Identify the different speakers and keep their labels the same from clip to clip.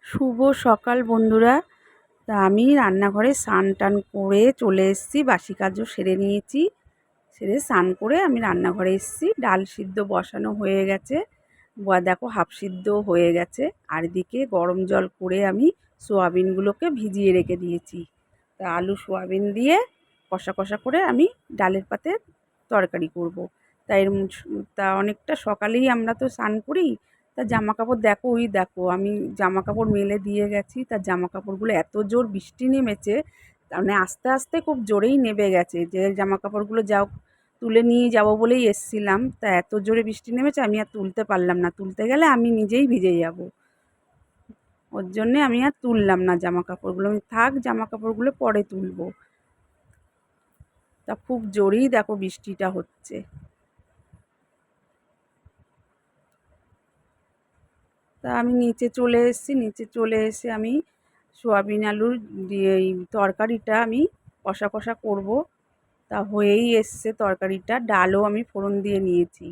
Speaker 1: শুভ সকাল বন্ধুরা। তা আমি রান্নাঘরে স্নান টান করে চলে এসেছি, বাসি কাজও সেরে নিয়েছি। সেরে স্নান করে আমি রান্নাঘরে এসেছি। ডাল সিদ্ধ বসানো হয়ে গেছে, দেখো হাফ সিদ্ধ হয়ে গেছে। আর এদিকে গরম জল করে আমি সোয়াবিনগুলোকে ভিজিয়ে রেখে দিয়েছি। তা আলু সোয়াবিন দিয়ে কষা কষা করে আমি ডালের পাতে তরকারি করব। তাই তা অনেকটা সকালেই আমরা তো স্নান করি। তা জামাকাপড় দেখো, ওই দেখো আমি জামাকাপড় মেলে দিয়ে গেছি। তা জামাকাপড়গুলো এত জোর বৃষ্টি নেমেছে, তার মানে আস্তে আস্তে খুব জোরেই নেমে গেছে। যে জামাকাপড়গুলো যাও তুলে নিয়ে যাব বলেই এসছিলাম, তা এত জোরে বৃষ্টি নেমেছে আমি আর তুলতে পারলাম না। তুলতে গেলে আমি নিজেই ভিজে যাব, ওর জন্যে আমি আর তুললাম না জামাকাপড়গুলো। আমি থাক, জামাকাপড়গুলো পরে তুলবো। তা খুব জোরেই দেখো বৃষ্টিটা হচ্ছে। তা আমি নিচে চলে এসেছি। নিচে চলে এসে আমি সোয়াবিন আলুর দিয়ে এই তরকারিটা আমি কষা কষা করব। তা হয়েই এসছে তরকারিটা। ডালও আমি ফোড়ন দিয়ে নিয়েছি,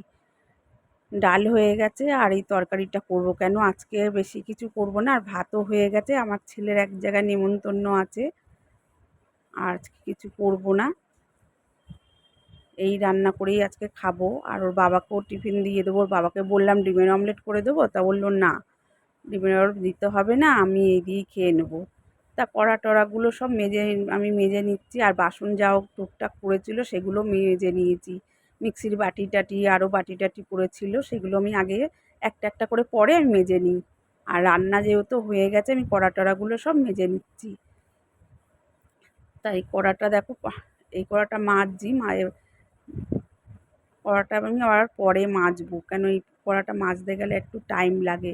Speaker 1: ডাল হয়ে গেছে। আর এই তরকারিটা করব কেন, আজকে বেশি কিছু করব না। আর ভাতও হয়ে গেছে, আমার ছেলের এক জায়গায় নেমন্তন্ন আছে। আর আজকে কিছু করব না, এই রান্না করেই আজকে খাবো। আর ওর বাবাকেও টিফিন দিয়ে দেবো। ওর বাবাকে বললাম ডিমের অমলেট করে দেবো, তা বললো না, ডিমের অমলেট দিতে হবে না, আমি এই দিয়েই খেয়ে নেবো। তা কড়া টড়াগুলো সব আমি মেজে নিচ্ছি। আর বাসন যাও টুকটাক পড়েছিল সেগুলো মেজে নিয়েছি। মিক্সির বাটি টাটি আরও বাটি টাটি পড়েছিল, সেগুলো আমি আগে একটা একটা করে পরে আমি মেজে নিই। আর রান্না যেহেতু হয়ে গেছে, আমি কড়া টড়াগুলো সব মেজে নিচ্ছি। তাই কড়াটা দেখো, এই কড়াটা মাজছি। কড়াটা আমি আবার পরে মাজবো, কেন এই কড়াটা মাজতে গেলে একটু টাইম লাগে।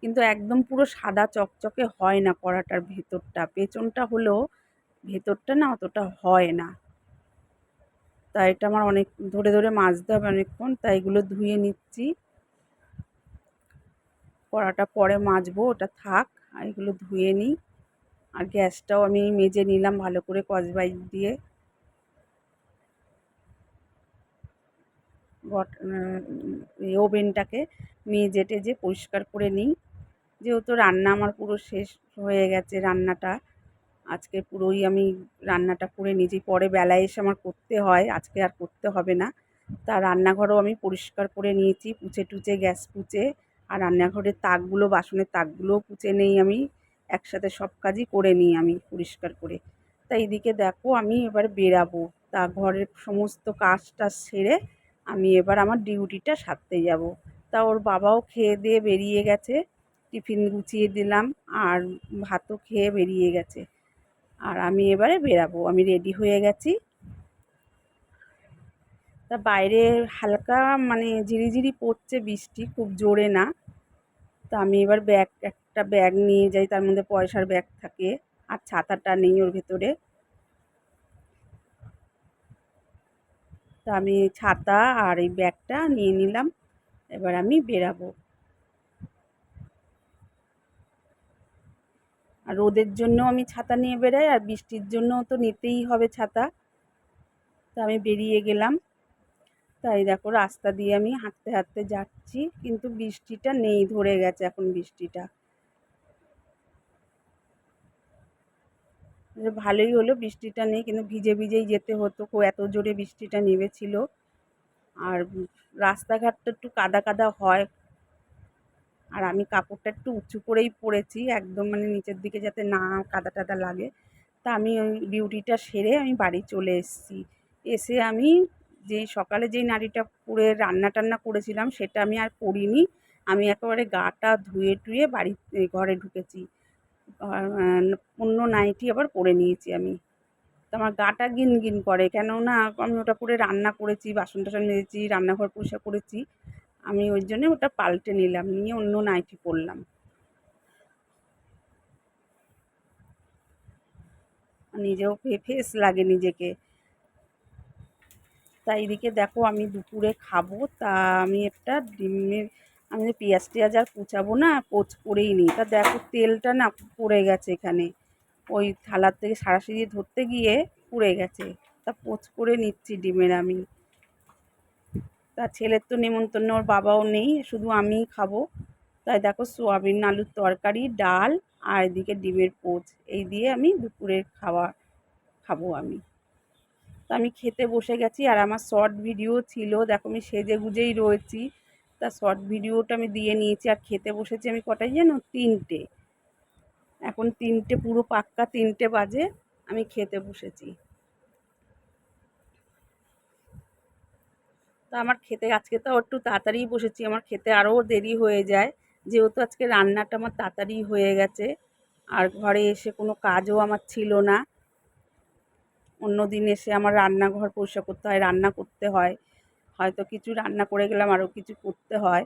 Speaker 1: কিন্তু একদম পুরো সাদা চকচকে হয় না কড়াটার ভেতরটা, পেছনটা হলেও ভেতরটা না অতটা হয় না। তাই এটা আমার অনেক ধরে ধরে মাজতে হবে অনেকক্ষণ। তাই এগুলো ধুয়ে নিচ্ছি। কড়াটা পরে মাজবো, ওটা থাক। আর এগুলো ধুয়ে নিই। আর গ্যাসটাও আমি মেজে নিলাম ভালো করে স্কচব্রাইট দিয়ে। ওভেনটাকে মেজে টেজে পরিষ্কার করে নিই। যেহেতু রান্না আমার পুরো শেষ হয়ে গেছে, রান্নাটা আজকে পুরোই আমি রান্নাটা করে নিয়েছি। পরে বেলায় এসে আমার করতে হয়, আজকে আর করতে হবে না। তা রান্নাঘরও আমি পরিষ্কার করে নিয়েছি, পুছে টুছে গ্যাস পুছে। আর রান্নাঘরের তাকগুলো, বাসনের তাকগুলোও পুছে নেই আমি, একসাথে সব কাজই করে নিই আমি পরিষ্কার করে। তা এদিকে দেখো আমি এবার বেরাবো। তা ঘরের সমস্ত কাজ টাজ সেরে আমি এবার আমার ডিউটিটা সারতে যাব। তা ওর বাবাও খেয়ে দিয়ে বেরিয়ে গেছে, টিফিন গুছিয়ে দিলাম। আর ভাতও খেয়ে বেরিয়ে গেছে। আর আমি এবারে বেরাবো, আমি রেডি হয়ে গেছি। তা বাইরে হালকা মানে ঝিরিঝিরি পড়ছে বৃষ্টি, খুব জোরে না। তা আমি এবার একটা ব্যাগ নিয়ে যাই, তার মধ্যে পয়সার ব্যাগ থাকে। আর ছাতাটা নেই ওর ভেতরে। তা আমি ছাতা আর এই ব্যাগটা নিয়ে নিলাম। এবার আমি বেরাবো। আর রোদের জন্যও আমি ছাতা নিয়ে বেরাই, আর বৃষ্টির জন্যও তো নিতেই হবে ছাতা। তা আমি বেরিয়ে গেলাম। তাই দেখো রাস্তা দিয়ে আমি হাঁটতে হাঁটতে যাচ্ছি, কিন্তু বৃষ্টিটা নেই, ধরে গেছে এখন বৃষ্টিটা। ভালোই হলো বৃষ্টিটা নেই, কিন্তু ভিজে ভিজেই যেতে হতো, এত জোরে বৃষ্টিটা নেমেছিল। আর রাস্তাঘাটটা একটু কাদা কাদা হয়। আর আমি কাপড়টা একটু উঁচু করেই পরেছি, একদম মানে নিচের দিকে যাতে না কাদা টাদা লাগে। তা আমি ওই ডিউটিটা সেরে আমি বাড়ি চলে এসেছি। এসে আমি সকালে যেই নাড়িটা করে রান্না টান্না করেছিলাম সেটা আমি আর করিনি। আমি একেবারে গাটা ধুয়ে টুয়ে ঘরে ঢুকেছি। আর অন্য নাইটি আবার পরে নিয়েছি আমি। তো আমার গাটা গিনগিন করে, কেননা আমি ওটা পরে রান্না করেছি, বাসন টাসন মেজেছি, রান্নাঘর পরিষ্কার করেছি। আমি ওই জন্যে ওটা পাল্টে নিলাম, নিয়ে অন্য নাইটি পরলাম। নিজেও ফ্রেশ লাগে নিজেকে। তা এদিকে দেখো আমি দুপুরে খাবো। তা আমি একটা ডিমের, আমি পেঁয়াজ টেয়াজ আর কুচাবো না, পোচ করেই নিই। তা দেখো তেলটা না পড়ে গেছে এখানে, ওই থালার থেকে সারাশি দিয়ে ধরতে গিয়ে পুড়ে গেছে। তা পোচ করে নিচ্ছি ডিমের আমি। তা ছেলের তো নেমন্তন্ন, ওর বাবাও নেই, শুধু আমিই খাবো। তাই দেখো সোয়াবিন আলুর তরকারি, ডাল আর এদিকে ডিমের পোচ, এই দিয়ে আমি দুপুরের খাবো আমি। তো আমি খেতে বসে গেছি, আর আমার শর্ট ভিডিও ছিল, দেখো আমি সেজে গুজেই রয়েছি, তা শর্ট ভিডিওটা আমি দিয়ে নিয়েছি। আর খেতে বসেছি আমি কটায় জানো? 3টে। এখন 3টে, পুরো পাক্কা 3টে বাজে, আমি খেতে বসেছি। তো আমার খেতে আজকে তো একটু তাড়াতাড়িই বসেছি, আমার খেতে আরও দেরি হয়ে যায়, যেহেতু আজকে রান্নাটা আমার তাড়াতাড়ি হয়ে গেছে। আর ঘরে এসে কোনো কাজও আমার ছিল না। অন্য দিন এসে আমার রান্নাঘর পরিষ্কার করতে হয়, রান্না করতে হয়, হয়তো কিছু রান্না করে গেলাম, আরও কিছু করতে হয়।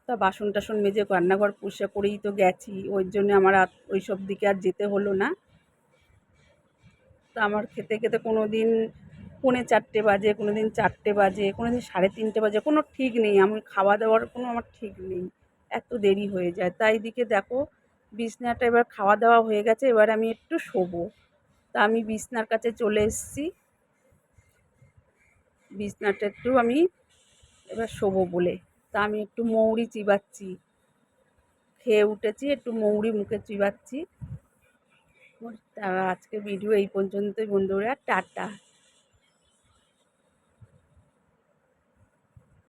Speaker 1: তা বাসন টাসন মেজে রান্নাঘর পরিষ্কার করেই তো গেছি, ওই জন্য আমার আর ওই সব দিকে আর যেতে হলো না। তো আমার খেতে খেতে কোনো দিন 3:45 বাজে, কোনো দিন 4টে বাজে, কোনো দিন 3:30 বাজে, কোনো ঠিক নেই। আমি খাওয়া দাওয়ার কোনো আমার ঠিক নেই, এত দেরি হয়ে যায়। তাই এদিকে দেখো বিছনাটা এবার খাওয়া দাওয়া হয়ে গেছে, এবার আমি একটু শোবো। তা আমি বিছনার কাছে চলে এসেছি, বিছনাটা একটু আমি এবার শোবো বলে। তা আমি একটু মৌরি চিবাচ্ছি, খেয়ে উঠেছি, একটু মৌরি মুখে চিবাচ্ছি। তা আজকে ভিডিও এই পর্যন্তই বন্ধুরা, টাটা।